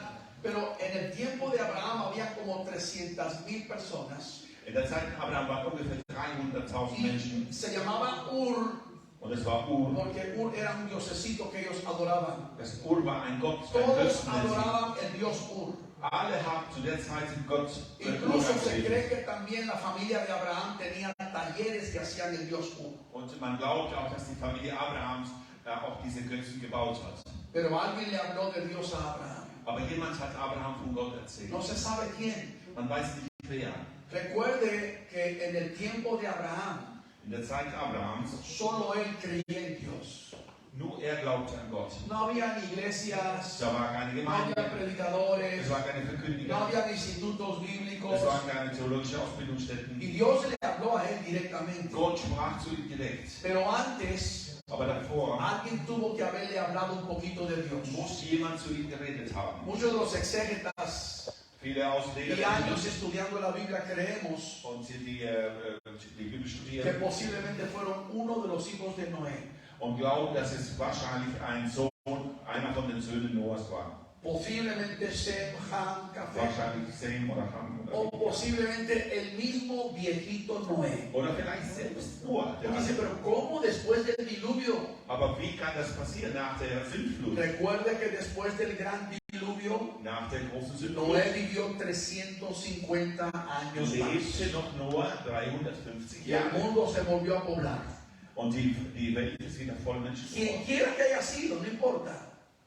pero en el tiempo de Abraham había como 300,000 personas. In der Zeit von Abraham waren ungefähr 300.000 Y Menschen. se llamaba Ur, Und es war Ur. porque Ur era un diosecito que ellos adoraban. Das Ur war ein Gott, ein Todos Götzen. adoraban el dios Ur. Alle haben zu der Zeit Gott Incluso se angebetet. cree que también la familia de Abraham tenía talleres que hacían el dios Ur. Und man glaubt auch, dass die Familie Abrahams auch diese Götzen gebaut hat. Pero alguien le habló de Dios a Abraham. Aber jemand hat Abraham von Gott erzählt. No se sabe quién. Man weiß nicht wer. Recuerde que en el tiempo de Abraham, In der Zeit Abrahams, solo él creía en Dios. nur er glaubte an Gott. No había iglesias, Da war keine no había Gemeinde, predicadores, es war keine no Verkündiger, había institutos bíblicos. es waren keine theologischen Ausbildungsstätten. Y Dios le habló a él directamente. Gott sprach zu ihm direkt. Pero antes, Aber davor alguien tuvo que haberle hablado un poquito de Dios. muss jemand zu ihm geredet haben. Muchos de los exégetas Viele Ausleger y años estudiando la Biblia creemos und die Bibel que studieren posiblemente fueron uno de los hijos de Noé. und glauben, dass es wahrscheinlich ein Sohn, einer von den Söhnen Noahs war. Posiblemente Shem, Ham, Café. Wahrscheinlich Sem oder Ham O oder posiblemente el mismo viejito Noé. Oder vielleicht selbst Noah. Y dice, pero ¿cómo después del diluvio? Aber wie kann das passieren nach der Sintflut? Recuerde que después del gran diluvio, Nach der großen Sintflut Noé vivió 350 años más. lebte noch Noah 350 Y el Jahre. mundo se volvió a poblar. Und die Welt ist wieder voll Menschen Quien geworden. quiera que haya sido, no importa.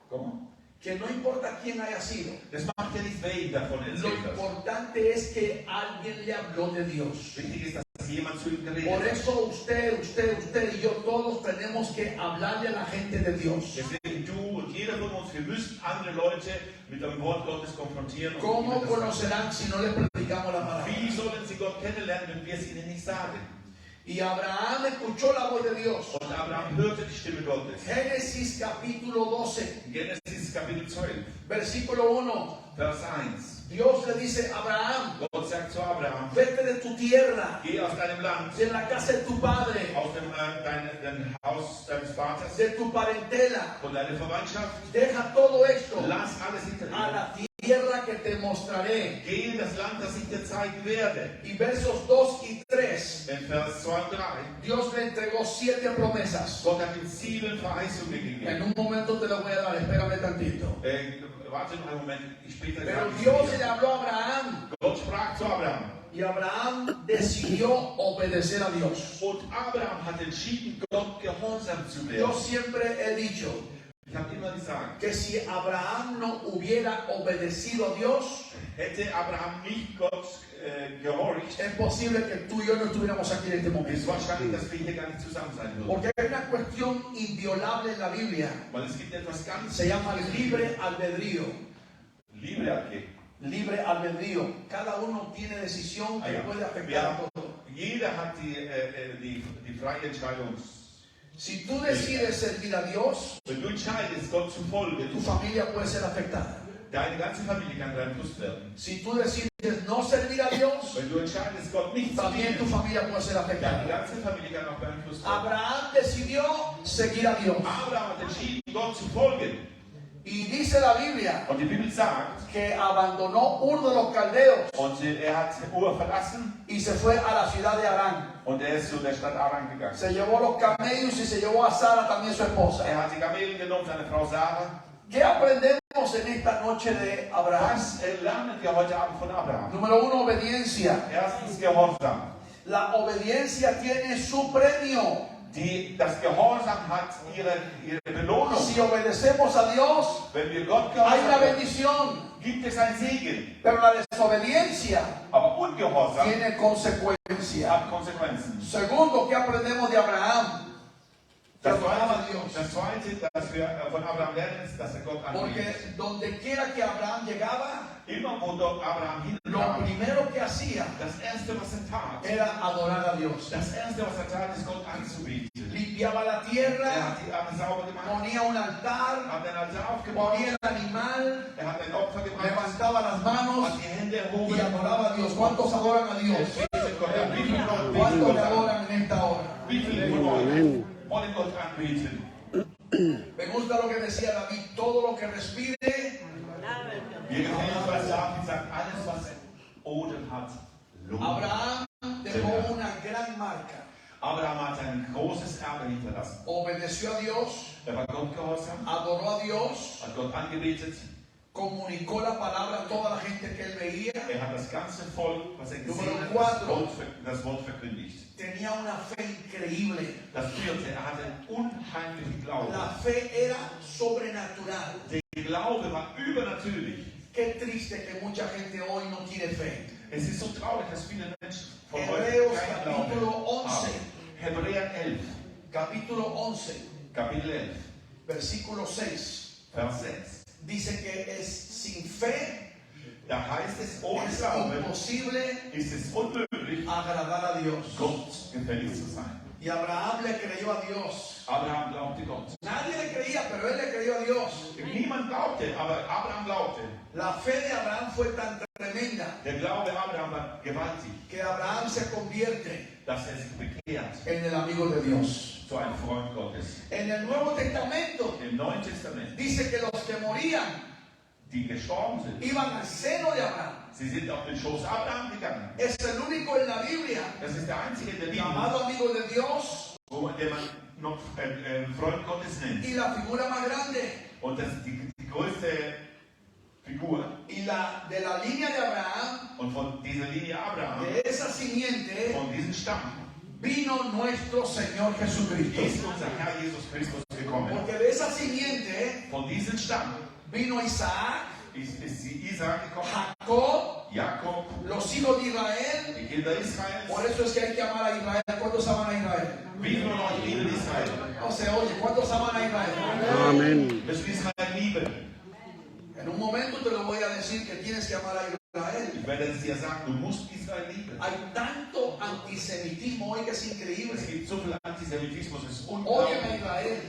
¿Cómo? Que no importa quién haya sido. Das macht ja nicht wen davon Lo erzählt hat. importante es que alguien le habló de Dios. Wichtig ist, dass jemand zu ihm geredet Por hat. eso usted y yo todos tenemos que hablarle a la gente de Dios. Deswegen du und jeder von uns, wir müssen andere Leute mit dem Wort Gottes konfrontieren. Und ¿Cómo ihnen das sagen. conocerán si no les predicamos la palabra? Wie sollen sie Gott kennenlernen, wenn wir es ihnen nicht sagen? Y Abraham escuchó la voz de Dios. Und Abraham hörte die Stimme Gottes. Génesis capítulo 12, Genesis Kapitel 12, versículo 1. Vers 1. Dios le dice, Abraham, Gott sagt zu Abraham, vete de tu tierra, geh aus deinem Land, de la casa de tu padre, aus deinem Haus deines Vaters, de tu parentela. von deiner Verwandtschaft. Deja todo esto Lass alles hinter a dir. la tierra que te mostraré. Geh dir zeigen werde. Y versos 2 y 3, In Vers 2 und 3. Dios le entregó 7 promesas. Gott hat ihm 7 Verheißungen En gegeben. un momento te lo voy a dar, espérame tantito. Warte noch einen Moment, ich später Pero sage ich Dios dir. le habló a Abraham Gott sprach zu Abraham. y Abraham decidió obedecer a Dios. Und Abraham hat entschieden, Gott gehorsam zu Yo werden. siempre he dicho Ich habe immer gesagt, que si Abraham no hubiera obedecido a Dios, hätte Abraham nicht Gott gehorcht, es posible que tú y yo no estuviéramos aquí en este ist momento. wahrscheinlich, dass wir hier gar nicht zusammen sein würden. Porque hay una cuestión inviolable en la Biblia, Weil es gibt etwas ganz se llama libre albedrío. Liebe angeht. Libre albedrío. Cada uno tiene decisión que puede afectar a todos. Jeder hat die freie Entscheidung. Si tú decides servir a Dios, Wenn du entscheidest, Gott zu folgen, tu familia puede ser afectada. deine ganze Familie kann beeinflusst werden. Si tú decides no servir a Dios, Wenn du entscheidest, Gott nicht zu también tu dienen, familia puede ser deine afectada. ganze Familie kann auch beeinflusst werden. Abraham decidió seguir a Dios. Abraham hat entschieden, Gott zu folgen. Y dice la Biblia Und die Bibel sagt, que abandonó Ur de los Caldeos und hat Ur verlassen y se fue a la ciudad de Harán. und ist zu der Stadt Aran gegangen. Se llevó los camellos y se llevó a Sara, también su esposa. Hat die Kamelen genommen, seine Frau Sarah. ¿Qué aprendemos en esta noche de Abraham? Was lernen wir heute Abend von Abraham? Número 1, obediencia. Erstens Gehorsam. La obediencia tiene su premio. Das Gehorsam hat ihre Belohnung. Si obedecemos a Dios, Wenn wir Gott hay una gehorchen, bendición. gibt es einen Segen. Pero la desobediencia Aber Ungehorsam tiene consecuencias. hat Konsequenzen. Segundo, ¿qué aprendemos de Abraham? Que Das adoraba a Zweite, Dios. das wir von Abraham lernen, ist, dass er Gott anbetet. Porque donde quiera que Abraham llegaba, Immer wo dort Abraham lo hinkam, primero que hacía das Erste, was er tat, era adorar a Dios. das Erste, was er tat, ist Gott anzubeten. Limpiaba la Er tierra, hat die Erde sauber gemacht, ponía un altar, hat ein Altar aufgebaut, ponía el animal, er hat ein Opfer gebracht, levantaba las manos hat die Hände y erhoben. adoraba a Dios. ¿Cuántos adoran a Dios? Betet Gott an. Wie viele von ¿Cuántos euch le adoran en esta hora? Wie viele von euch wollen Gott anbeten? Me gusta lo que decía David, todo lo que respire, Mir gefällt, was David sagt, alles, was Odem hat, Lungen. Abraham dejó una gran marca. Abraham hat ein großes Erbe hinterlassen. Obedeció a Dios, Er war Gott gehorsam, adoró a Dios, hat Gott angebetet. comunicó la palabra a toda la gente que él veía, Er hat das ganze Volk, was er gesehen Nummer hat, cuatro. das Wort verkündigt. tenía una fe increíble. Das vierte, er hatte unheimlichen Glauben. La fe era sobrenatural. Der Glaube war übernatürlich. Qué triste que mucha gente hoy no tiene fe. Es ist so traurig, dass viele Menschen von Hebreos heute keinen Glauben capítulo 11. haben. Hebräer 11, Capítulo 11, Kapitel 11, versículo 6. Vers 6. Dice que es sin fe, Da heißt es, ohne es Glaube imposible ist es unmöglich, agradar a Dios. Gott gefällig zu sein. Y Abraham le creyó a Dios. Abraham glaubte Gott. Nadie le creía, pero él le creyó a Dios. Niemand glaubte, aber Abraham glaubte. La fe de Abraham fue tan tremenda Der Glaube Abraham war gewaltig, que Abraham se convierte dass er sich bekehrt en el amigo de Dios. zu einem Freund Gottes. En el Nuevo Testamento Im Neuen Testament, dice que los que morían die gestorben sind, iban al seno de Abraham. sie sind auf den Schoß Abraham gegangen. Es el único en la Biblia Das ist der einzige in der Bibel, llamado amigo de Dios den man noch Freund Gottes nennt. y la figura más grande Und das ist die größte Figur. y la de la línea de Abraham, Und von dieser Linie Abraham, de esa simiente, von diesem Stamm, vino nuestro Señor Jesucristo. ist unser Herr Jesus Christus gekommen. Porque de esa simiente Von diesem Stamm vino Isaac, ist Isaac gekommen, Jacob, Jakob, los hijos de Israel. die Kinder Israels. Por eso es que hay que amar a Israel. ¿Cuántos aman a Israel? Wie viele von euch lieben Israel? No se oye, ¿cuántos aman a Israel? Amén. Müssen Israel lieben. En un momento te lo voy a decir que tienes que amar a Israel. Ich werde es dir sagen, du musst Israel lieben. Hay tanto antisemitismo hoy que es Es increíble. gibt so viel Antisemitismus, es ist Óyeme unglaublich. Israel.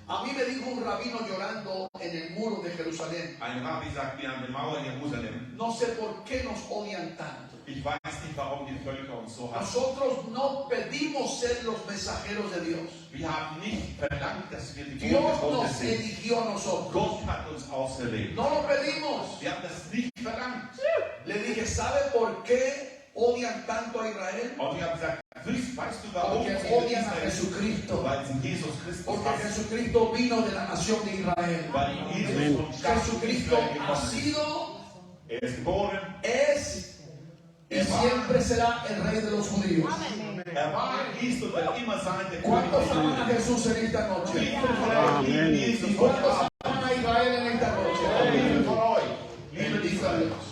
A mí me dijo un rabino llorando en el muro de Jerusalén. Ein Rabbi sagt mir an der Mauer in Jerusalem, No sé por qué nos odian tanto. ich weiß nicht, warum die Völker uns so hassen. Nosotros no pedimos ser los mensajeros de Dios. Wir haben nicht verlangt, dass wir die Dios Boten Gottes nos sind. eligió a nosotros. Gott hat uns auserwählt. No lo pedimos. Wir haben das nicht verlangt. Le dije, dije, ¿sabe por qué odian tanto a Israel? Und ich habe gesagt, weißt du warum Porque sie odian a Israel? Jesucristo. Weil sie Jesus Christus Porque hassen. Jesucristo vino de la nación de Israel. Weil Jesus vom Stamm Jesucristo Israel ha gekommen ist. sido, Er ist geboren, es y siempre será el rey de los judíos. er war, ist und wird immer sein der König ¿Cuántos der aman a Juden. Jesús en esta Wie noche? viele von euch lieben Jesus ¿Y von cuántos Herzen? aman a Israel en esta Wie noche? viele von euch lieben Bendito Israel? Dios.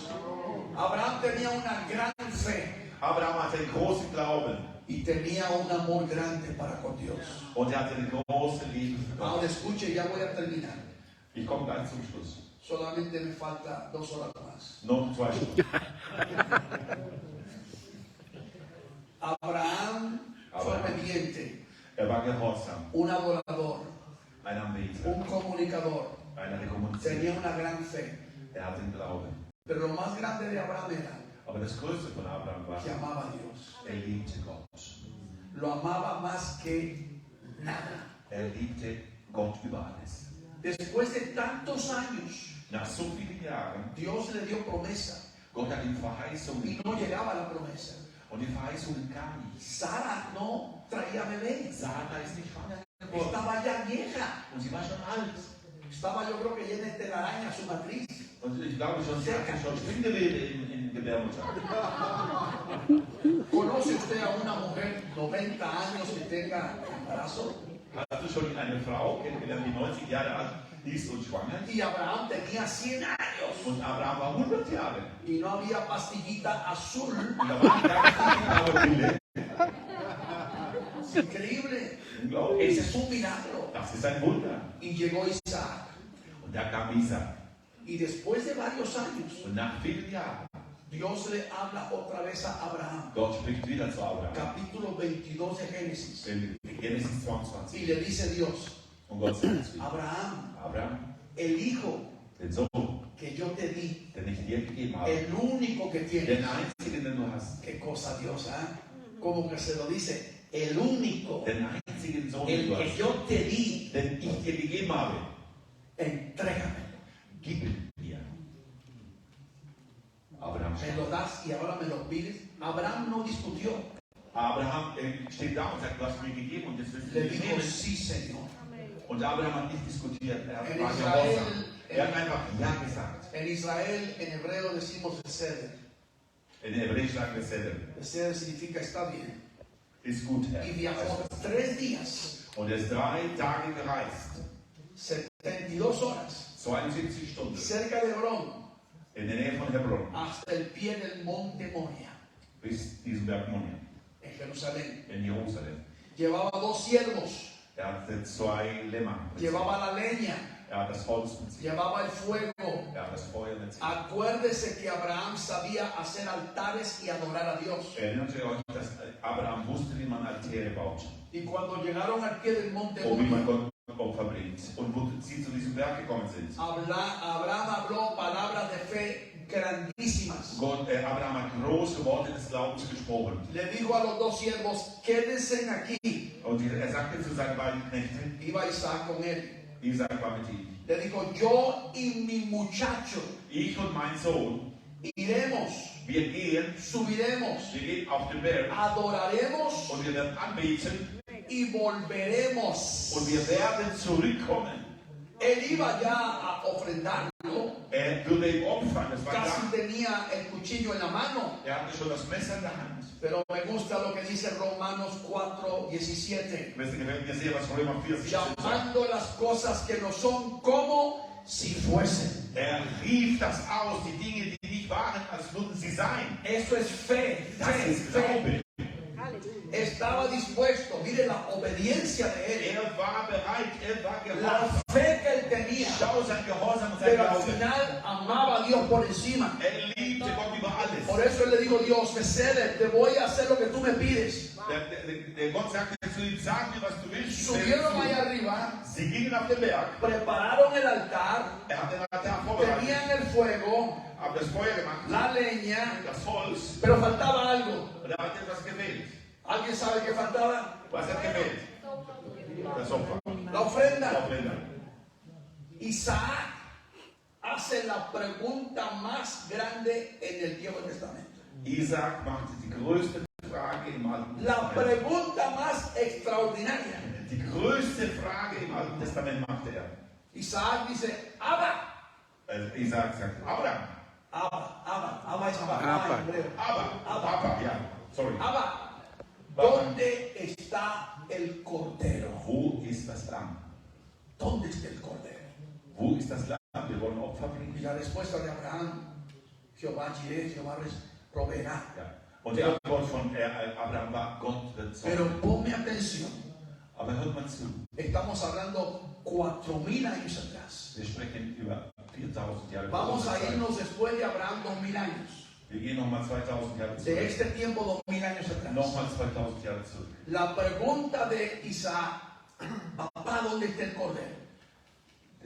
Abraham tenía una gran fe Abraham hatte einen großen Glauben y tenía un amor grande para con Dios. und er hatte eine große Liebe für Gott. Ahora escuche, ya voy a terminar. Ich komme gleich zum Schluss. Solamente me falta 2 horas más. Noch 2 Stunden. Abraham fue obediente, Er war gehorsam, un adorador, ein Anbeter, un comunicador. einer der kommuniziert. Tenía una gran fe. Er hatte den Glauben. Pero lo más grande de Abraham era Aber das Größte von Abraham war, que amaba a Dios. er liebte Gott. Lo amaba más que nada. Er liebte Gott über alles. Después de tantos años, Nach so vielen Jahren, Dios le dio promesa Gott hat ihm Verheißungen y no llegaba la promesa. und die Verheißungen kamen nicht. Sara no traía bebé. Sarah ist nicht schwanger geworden Estaba ya vieja. und sie war schon alt. Estaba yo creo que llena de telaraña su matriz. Und ich glaube schon, sie hatte schon Spindewebe in Gebärmutter. ¿Conoce usted a una mujer 90 años que tenga embarazo? Hast du schon eine Frau kennengelernt, die 90 Jahre alt ist und schwanger ist? Y Abraham tenía 100 años. Und Abraham war 100 Jahre. Y no había pastillita azul. Und da war keine Pille. Es increíble. Unglaublich. Ese es un milagro. Das ist ein Wunder. Y llegó Isaac. Und da kam Isaac. Y después de varios años, Und nach vielen Jahren, Dios le habla otra vez a Abraham. Gott spricht wieder zu Abraham. Capítulo 22 de Génesis. In Genesis Y 22. le dice Dios, Und Gott sagt zu ihm, Abraham, Abraham, el hijo den Sohn, que yo te di, den ich dir gegeben habe, el único que tienes. den einzigen, den du hast, Qué cosa Dios, ¿ah? Como que se lo dice, el único, den einzigen Sohn, den el du que hast, yo te di, den ich dir gegeben habe, entrégame. gib ihn mir. Abraham Me lo das y ahora me lo pides. Abraham no discutió. Abraham steht da und sagt, du hast mir gegeben und jetzt willst du Le mir dijo, nehmen. sí, Señor. Und Abraham hat nicht diskutiert, er En war Israel, gehorsam. Er hat einfach Ja gesagt. En Israel, en hebreo decimos Beseder. In Hebräisch sagen wir Seder. Beseder significa está bien. Ist gut, Herr. Y viajó 3 días, Und er ist 3 Tage gereist. 72 horas, 72 Stunden. cerca de Hebrón, In der Nähe von Hebron. hasta el pie del monte Moria, Bis diesen Berg Monia. en Jerusalén. In Jerusalem. Llevaba 2 siervos, Er hatte 2 Lämmer. llevaba la leña, Er hat das Holz mit sich. llevaba el fuego. Er hat das Feuer mit sich. Acuérdese que Abraham sabía hacer altares y adorar a Dios. Erinnert ihr euch, dass Abraham wusste, wie man Altäre baut Y cuando llegaron al pie del monte und wie man Moria, Gott Opfer bringt und wo sie zu diesem Berg gekommen sind. Abraham habló palabras de fe grandísimas. Abraham hat große Worte des Glaubens gesprochen. Le dijo a los 2 siervos, quédense aquí. Und er sagte zu seinen beiden Knechten, Iba Isaac con él. Isaac war mit ihm. Le dijo, yo y mi muchacho Ich und mein Sohn, iremos, wir gehen auf den Berg adoraremos und wir werden anbeten y volveremos. und wir werden zurückkommen. Él iba ya a ofrendarlo. Er würde ihm opfern, das war Casi klar. tenía el cuchillo en la mano. Er hatte schon das Messer in der Hand. Pero me gusta lo que dice Romanos 4:17. Mir gefällt mir sehr, was Römer 4,17 sagt. Llamando las cosas que no son como si fuesen. Er rief das aus, die Dinge, die nicht waren, als würden sie sein. Eso es fe. Das Fe, ist fe. Glaube. Estaba dispuesto. Mire la obediencia de él. Er war bereit, er war La gehorsam. fe que él tenía. Schau sein Gehorsam und sein Pero al Glaube. final amaba a Dios por encima. Er liebte Gott über alles. Por eso él le dijo, Dios, me cede, te voy a hacer lo que tú me pides. Der Gott sagte zu ihm, sag mir, was du willst. Subieron allá arriba, Sie gingen auf den Berg. prepararon el altar, Er hat den Altar vorbereitet, tenían el fuego, hat das Feuer gemacht, la leña, das Holz, pero faltaba algo. und da hat etwas gefehlt. ¿Alguien sabe qué faltaba? Was hat gefehlt? Das Opfer. La ofrenda. Die Aufwender. Isaac hace la pregunta más grande en el Viejo Testamento. Isaac machte die größte Frage im Alten La Testament. pregunta más extraordinaria. Die größte Frage im Alten Testament machte er. Isaac dice, Abba. Isaac sagt, Abraham. Abba es papá Abba. en hebreo. Papa, ja, sorry. Abba, ¿dónde está el cordero? Wo ist das Lamm? ¿Dónde está el cordero? Wo ist das Lamm? Wir wollen Opfer Y bringen. la respuesta de Abraham, Jehová Jireh, Jehová proveerá. Ja. Und die Antwort von Abraham war, Gott wird Pero sorgen. ponme atención, Aber hört mal zu, estamos hablando 4000 años atrás. wir sprechen über 4000 Jahre. Vamos a Zeit. irnos después de Abraham 2000 años. Wir gehen nochmal 2000 Jahre De zurück. este tiempo 2000 años atrás. Nochmal 2000 Jahre zurück. La pregunta de Isaac, papá, ¿dónde está el cordero?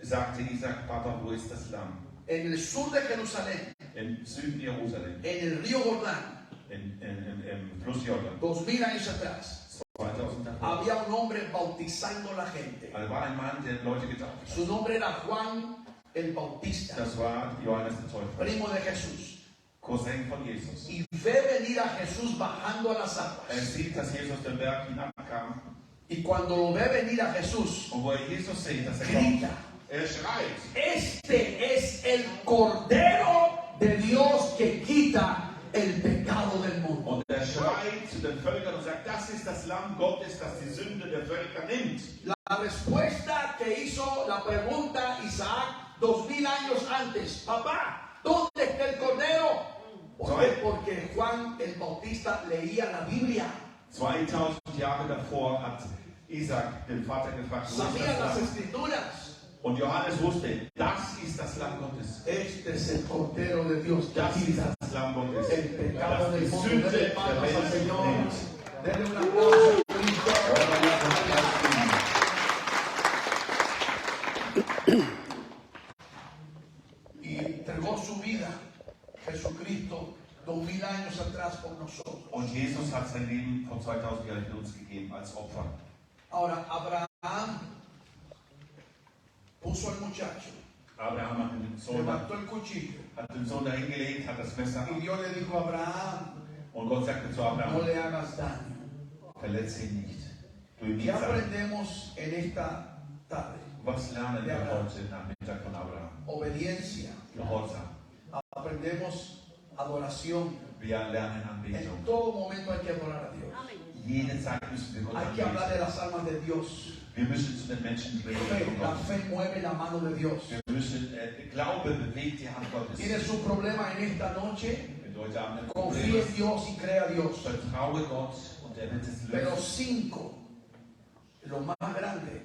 Sagte Isaac, Papa, wo ist das Lamm? En el sur de Jerusalén, Im Süden Jerusalem, en el río Jordán, im Fluss Jordan. 2000 años atrás, 2000 Jahre. había un hombre bautizando a la gente. Da war ein Mann, der Leute getauft hat. Su nombre era Juan el Bautista, Das war Johannes der Täufer, primo de Jesús. Cousin von Jesus. Y ve venir a Jesús bajando a las aguas. Sieht, dass Jesus den Berg hinabkam. Y cuando lo ve venir a Jesús, Und wo Jesus sieht, dass grita, schreit. este es el Cordero de Dios que quita el pecado del mundo. Und schreit zu den Völkern und sagt, das ist das Lamm Gottes, das die Sünde der Völker nimmt. La respuesta que hizo la pregunta Isaac 2000 años antes, papá, ¿dónde está el Cordero? ¿Por qué? Porque Juan el Bautista leía la Biblia, 2000 Jahre davor hat Isaac den Vater gefragt, wo ist sabía das las Lamm? Escrituras. Und Johannes wusste, das ist das Lamm Gottes. Este es el Cordero de Dios que Das ist quita das Lamm Gottes. el pecado Das die del mundo. Sünde Denle der palmas al Welt Señor. nimmt. Denle un aplauso a Cristo. Y entregó su vida, Jesucristo, 2000 años atrás por nosotros. Und Jesus hat sein Leben vor 2000 Jahren für uns gegeben als Opfer. Ahora, Abraham puso al muchacho, Abraham hat den Sohn, levantó el cuchillo dahingelegt, hat das Messer y Dios le dijo a Abraham, und Gott sagte zu no Abraham, le hagas daño. verletze ihn nicht. Tu ihm ¿Qué nichts an. aprendemos en esta tarde? Was lernen wir heute Nachmittag von Abraham? Obediencia. Gehorsam. Aprendemos adoración. Wir lernen En Anbetung. todo momento hay que adorar a Dios. Jede Zeit müssen wir Gott Hay que hablar anbeten. de las almas de Dios. Wir müssen zu den Menschen reden Fe, von la Gott. fe mueve la mano de Dios. Wir müssen, Glaube bewegt die Hand Gottes. Tienes un problema en esta noche, Wenn du heute Abend ein confía Problem en Dios y crea a Dios. hast, vertraue Gott und er wird es Pero lösen. 5, lo más grande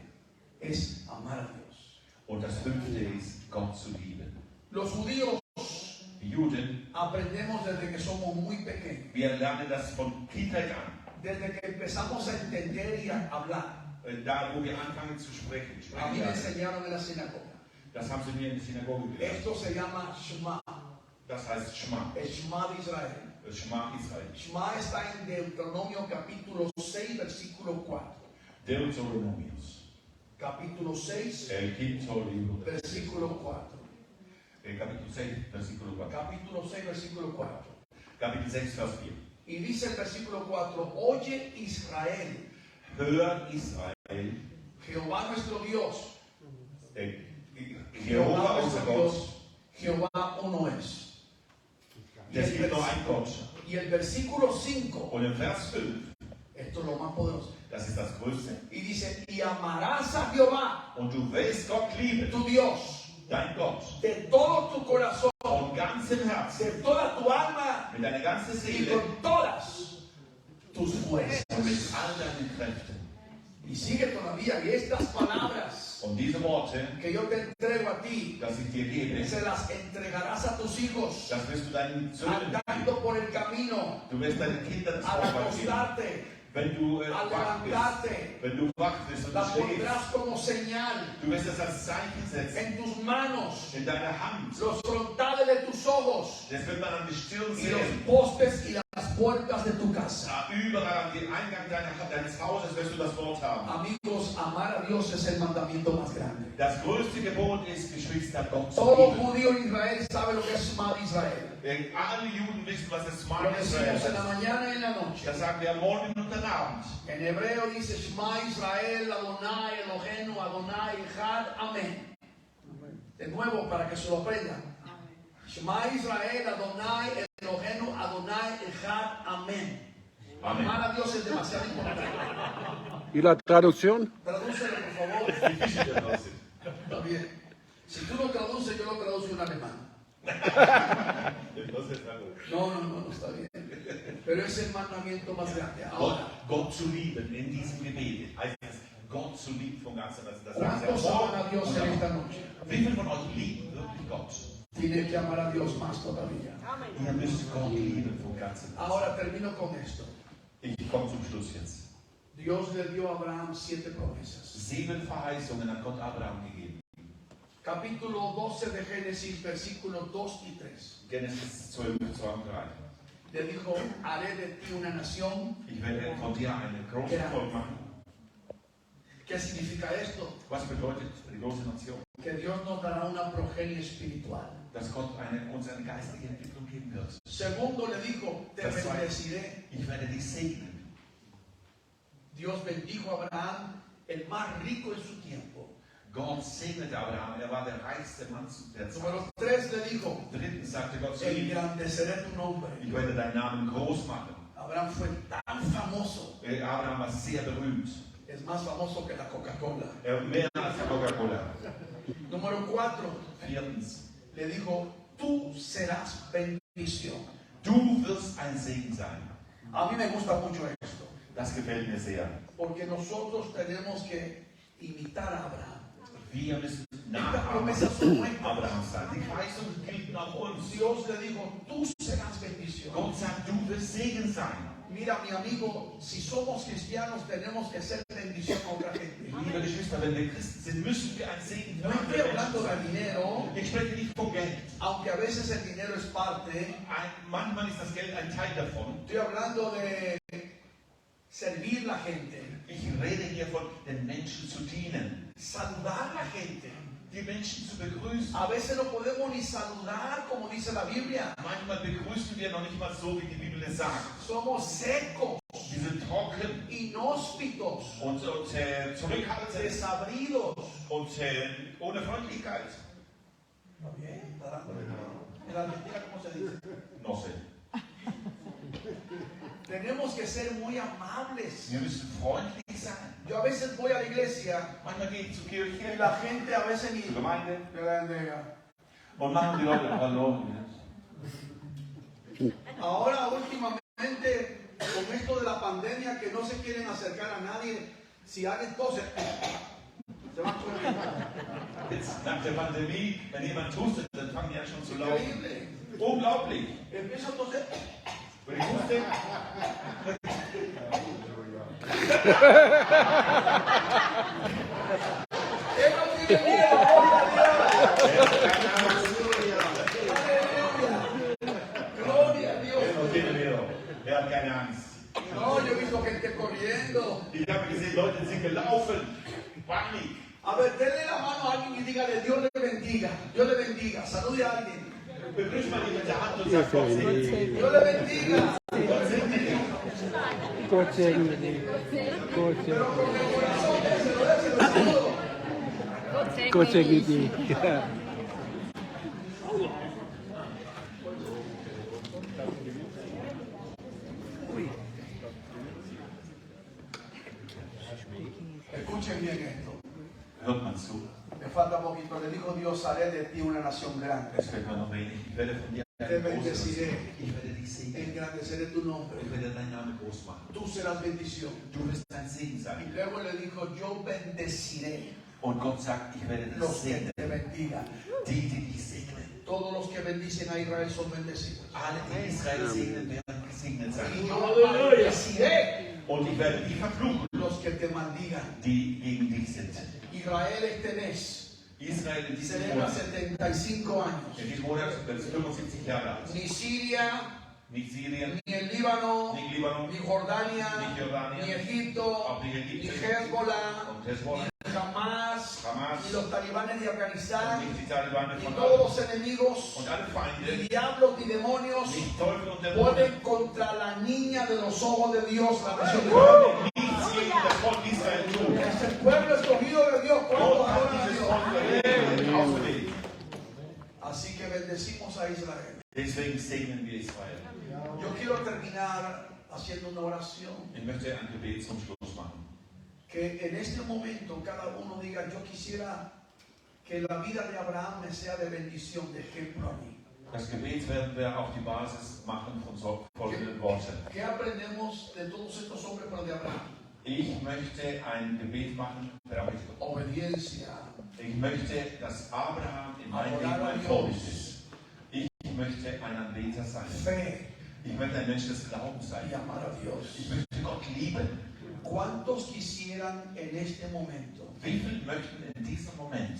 es amar a Dios. Und das 5. ist, Gott zu lieben. Los judíos Die Juden, aprendemos desde que somos muy pequeños, wir lernen das von Kindheit an. desde que empezamos a entender y a hablar. Da, wo wir anfangen zu sprechen. A mí me lernen. enseñaron en la sinagoga. Das haben sie mir in der Synagoge gelernt. Esto se llama Shema, Das heißt Shema. el Shema de Israel. Das Shema Israel. Shema está en Deuteronomio capítulo 6, versículo 4. Deuteronomius. Capítulo 6, Deuteronomius. versículo 4. Kapitel 6, Versículo 4. Capítulo 6, versículo 4. Kapitel 6, Vers 4. Y dice el versículo 4, oye Israel, Hör Israel, Jehová nuestro Dios, Jehova unser Gott, Jehová uno es. Y es el, gibt nur ein Gott. y el versículo 5, Und im Vers 5, esto es lo más poderoso, das ist das Größte. y dice, y amarás a Jehová, Und du willst Gott lieben, tu Dios, dein Gott, de todo tu corazón, von ganzem Herzen, de toda tu alma mit deiner ganzen y Seele con todas tus fuerzas. und mit all deinen Kräften. Y sigue todavía, y estas palabras Und diese Worte, que yo te entrego a ti, das ich dir gebe, se las entregarás a tus hijos, das wirst du deinen Söhnen geben. andando por el camino, Du wirst deinen Kindern das al Vorbild geben. acostarte, Wenn du al wach bist, levantarte, wenn du wach bist und las du schläfst, pondrás como señal du wirst es als Zeichen setzen en tus manos, in deiner Hand. los frontales de tus ojos Das wird man an die Stirn y los sehen postes y las puertas de tu casa. Überall an den Eingang deines Hauses wirst du das Wort haben. Amigos, amar a Dios es el mandamiento más grande. Das größte Gebot ist, Geschwister, Gott zu Todo lieben. judío en Israel sabe lo que es Shema Israel. Alle Juden wissen, was es Lo Shema Israel decimos en la ist. mañana y en la noche. Das sagen wir am Morgen und am Abend. En hebreo dice Shema Israel, Adonai, Eloheinu, Adonai, Echad, Amén. De nuevo para que se lo aprendan. Shema Israel, Adonai, Eloheinu, Adonai, Echad, Amén. Amén. Amar a Dios es demasiado importante. ¿Y la traducción? Tradúcelo, por favor. Difícil de traducir. Está bien. Si tú lo traduces, yo lo traduzco en alemán. Entonces, algo. No, está bien. Pero es el mandamiento más grande. Ahora, Gott zu lieben in diesem Gebet heißt es, Gott zu lieben von ganzem Herzen. Das heißt, ¿cuántos aman a Dios en esta noche? wie viele von euch lieben wirklich Gott? Tiene que amar a Dios más todavía. Ihr müsst Gott lieben von ganzem Herzen. Ahora termino con esto. Ich komme zum Schluss jetzt. Dios le dio a Abraham 7 promesas. 7 Verheißungen hat Gott Abraham gegeben. Capítulo 12 de Génesis, versículos 2 y 3. Genesis 12, 2 und 3. Le dijo, haré de ti una nación. Ich werde von dir eine große Volk machen. ¿Qué significa esto? Was bedeutet die große Nation? Que Dios nos dará una progenie espiritual. Dass Gott uns eine geistige Entwicklung geben wird. Segundo le dijo, te Das zweite, bendeciré. ich werde dich segnen. Dios bendijo a Abraham, el más rico en su tiempo. Gott segnete Abraham, er war der reichste Mann zu der Zeit. Número 3 le dijo, Drittens sagte Gott zu ihm, engrandeceré tu nombre. ich werde deinen Namen groß machen. Abraham fue tan famoso, Abraham war sehr berühmt. es más famoso que la Coca-Cola. Mehr als die Coca-Cola. Número 4 Viertens, le dijo, tú serás bendición. du wirst ein Segen sein. A mí me gusta mucho esto, Das gefällt mir sehr. porque nosotros tenemos que imitar a Abraham. Wir müssen Estas nach promesas son nuestras. Abraham sein. Die Verheißung gilt auch uns. Dios le dijo, tú serás bendición. Gott sagt, du wirst Segen sein. Mira, mi amigo, si somos cristianos tenemos que ser bendición a otra gente. Liebe Geschwister, wenn wir Christen sind, müssen wir ein Segen für No andere estoy hablando Menschen de sein. dinero, Ich spreche nicht von Geld. aunque a veces el dinero es parte. Manchmal ist das Geld ein Teil davon. Estoy hablando de servir la gente, Ich rede hier von den Menschen zu dienen, saludar a la gente. die Menschen zu begrüßen. A veces no podemos ni saludar como dice la Biblia. Manchmal begrüßen wir noch nicht mal so, wie die Bibel es sagt. Somos secos, Wir sind trocken inhóspitos, und zurückhaltend desabridos. und ohne Freundlichkeit. ¿Está bien? ¿Está dando? En Argentina, ¿cómo se dice? No sé. Tenemos que ser muy amables. Wir müssen freundlich sein. Yo a veces voy a la iglesia Manchmal gehe ich zur Kirche, y la gente a veces ni zur Gemeinde bendiga. und machen die Leute Hallo. Ahora últimamente con esto de la pandemia que no se quieren acercar a nadie, si alguien tose, se van corriendo. Jetzt nach der Pandemie, wenn jemand hustet, dann fangen die an schon zu laufen. Increíble. Unglaublich. Empiezo a toser. Wenn ich huste, Él no tiene miedo, gloria a Dios. no tiene miedo. Er hat keine Angst. No, yo he visto gente corriendo. Ich habe gesehen, Leute sind gelaufen. Panik. A ver, denle la mano a alguien y dígale, Dios le bendiga, Dios le bendiga, salude a alguien. Begrüß mal jemand mit der Hand und sag Gott segne dich. Dios le bendiga. Gott segne dich. Gott segne dich. Gott segne Pero con el corazón, déselo, déselo, todo. dich. Gott segne dich. Ja. Escuchen bien esto. Hört man zu. Me falta poquito. Le dijo Dios, haré de ti una nación grande. Es fällt mir noch wenig. Ich werde von dir Te ein großes. bendeciré. Ich werde dich segnen. Engrandeceré tu nombre. Ich werde deinen Namen groß machen. Tú serás bendición. Du wirst ein Segen Y sein. luego le dijo, yo bendeciré Und Gott sagt, ich werde dich los que segnen. te bendigan. Die dich segnen. Todos los que bendicen a Israel son bendecidos. Alle, die Israel segnen, werden gesegnet sein. Y yo bendeciré Und ich werde die verfluchen, los que te maldigan. die gegen dich sind. Israel este mes Israel in diesem celebra Monat, 75 años. in diesem Monat wird es 75 Jahre alt. Ni Siria, Nicht Syrien, ni el Líbano, nicht Libanon, ni Jordania, nicht Jordanien, ni Egipto, auch nicht ni Ägypten Hezbollah, und Hezbollah, ni Hamas, Hamas, ni los talibanes de und Afganistán, nicht die Taliban ni von todos allen. los enemigos, Und alle ni Feinde, diablos, ni demonios, nicht Teufel und Dämonen, pueden contra la niña de los ojos de Dios, la nación de können nichts gegen das Volk Israel tun. Es el pueblo escogido de Dios. ¿Cuántos Gott hat adoran a dieses Dios? Volk erwählt und ausgewählt. Así que bendecimos a Israel. Deswegen segnen wir Israel. Yo quiero terminar haciendo una oración. Ich möchte ein Gebet zum Schluss machen. Que en este momento cada uno diga: yo quisiera que la vida de Abraham me sea de bendición, de ejemplo a mí. Das Gebet werden wir auf die Basis machen von folgenden Worten. ¿Qué aprendemos de todos estos hombres pero de Abraham? Ich möchte ein Gebet machen, Obediencia, ich möchte, dass Abraham in meinem Leben ein Vorbild ist. Ich möchte ein Anbeter sein. fe Ich möchte ein Mensch des Glaubens y sein. amar a Dios. Ich möchte Gott lieben. ¿Cuántos quisieran en este momento Wie viele möchten in diesem Moment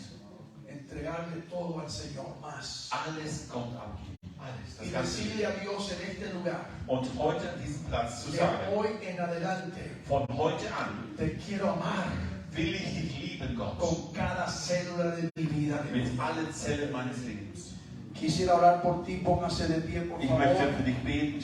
entregarle todo al Señor más? alles Gott abgeben? Alles, Y das ganze Leben. decirle a Dios en este lugar: Und heute an diesem Platz zu de sagen, hoy en adelante von heute an te quiero amar will ich dich lieben, Gott, con cada célula de mi vida. mit allen Zellen meines Lebens. Quisiera orar por ti, póngase de pie, por Ich möchte favor. für dich beten.